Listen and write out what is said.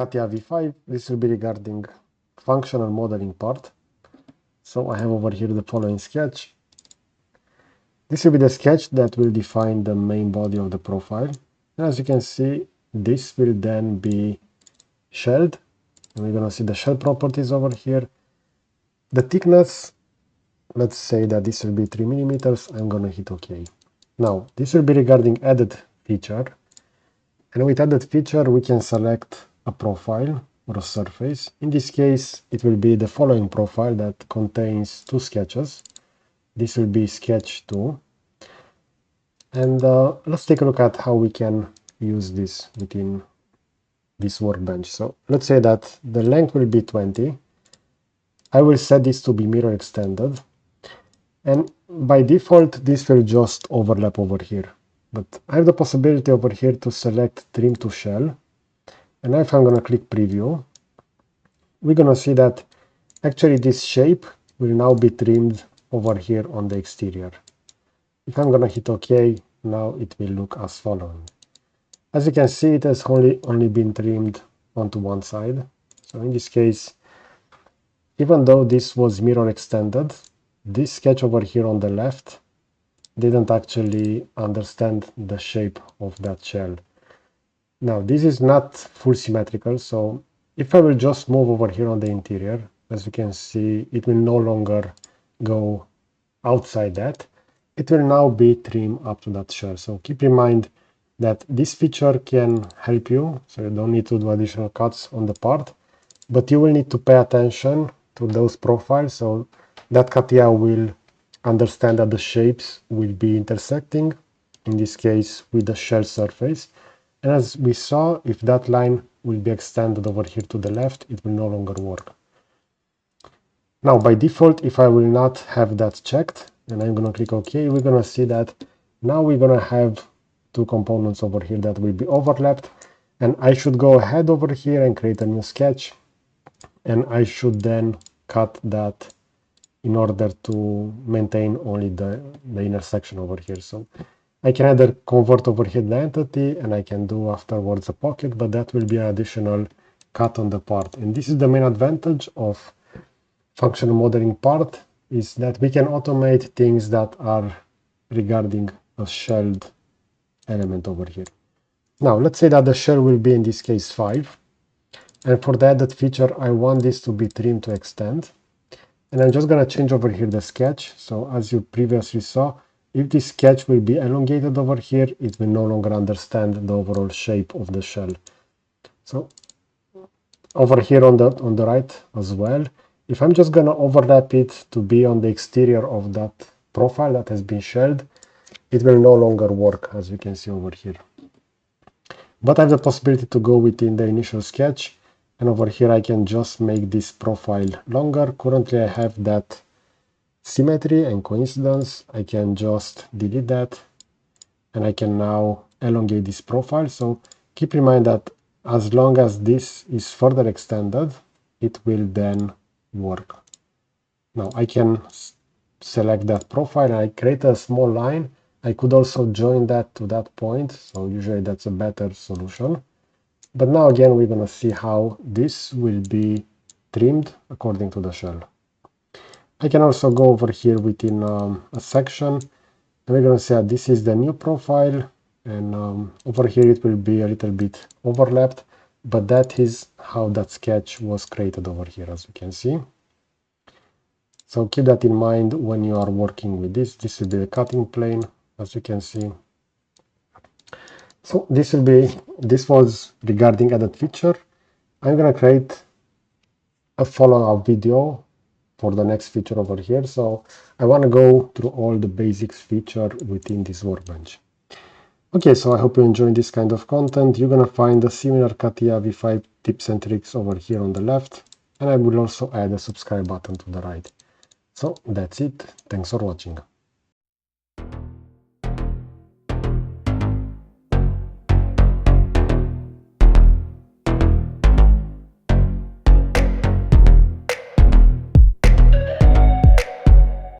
CATIA V5. This will be regarding functional modeling part. So I have over here the following sketch. This will be the sketch that will define the main body of the profile. And as you can see, this will then be shelled. And we're going to see the shell properties over here. The thickness, let's say that this will be 3 millimeters. I'm going to hit OK. Now, this will be regarding added feature. And with added feature, we can select a profile or a surface. In this case, it will be the following profile that contains two sketches. This will be sketch 2. And let's take a look at how we can use this within this workbench. So let's say that the length will be 20. I will set this to be mirror extended. And by default, this will just overlap over here. But I have the possibility over here to select trim to shell. And if I'm going to click preview, we're going to see that actually this shape will now be trimmed over here on the exterior. If I'm going to hit OK, now it will look as following. As you can see, it has only been trimmed onto one side. So in this case, even though this was mirror extended, this sketch over here on the left didn't actually understand the shape of that shell. Now, this is not full symmetrical, so if I will just move over here on the interior, as you can see, it will no longer go outside that. It will now be trimmed up to that shell. So keep in mind that this feature can help you, so you don't need to do additional cuts on the part, but you will need to pay attention to those profiles, so that CATIA will understand that the shapes will be intersecting, in this case with the shell surface. And as we saw, if that line will be extended over here to the left, it will no longer work. Now, by default, if I will not have that checked, and I'm going to click OK, we're going to see that now we're going to have two components over here that will be overlapped. And I should go ahead over here and create a new sketch. And I should then cut that in order to maintain only the intersection over here. So I can either convert over here the entity and I can do afterwards a pocket, but that will be an additional cut on the part. And this is the main advantage of functional modeling part, is that we can automate things that are regarding a shelled element over here. Now, let's say that the shell will be in this case 5. And for the added feature, I want this to be trimmed to extend. And I'm just going to change over here the sketch. So as you previously saw, if this sketch will be elongated over here, it will no longer understand the overall shape of the shell. So over here on the right as well, if I'm just going to overlap it to be on the exterior of that profile that has been shelled, it will no longer work, as you can see over here. But I have the possibility to go within the initial sketch, and over here I can just make this profile longer. Currently I have that symmetry and coincidence. I can just delete that, and I can now elongate this profile. So keep in mind that as long as this is further extended, it will then work. Now I can select that profile and I create a small line. I could also join that to that point, so usually that's a better solution. But now again, we're going to see how this will be trimmed according to the shell. I can also go over here within a section, and we're going to say that this is the new profile, and over here it will be a little bit overlapped, but that is how that sketch was created over here, as you can see. So keep that in mind when you are working with this. This will be the cutting plane, as you can see. So this was regarding added feature. I'm going to create a follow-up video for the next feature over here. So I want to go through all the basics feature within this workbench. Okay, so I hope you enjoyed this kind of content. You're going to find a similar CATIA V5 tips and tricks over here on the left, and I will also add a subscribe button to the right. So that's it. Thanks for watching.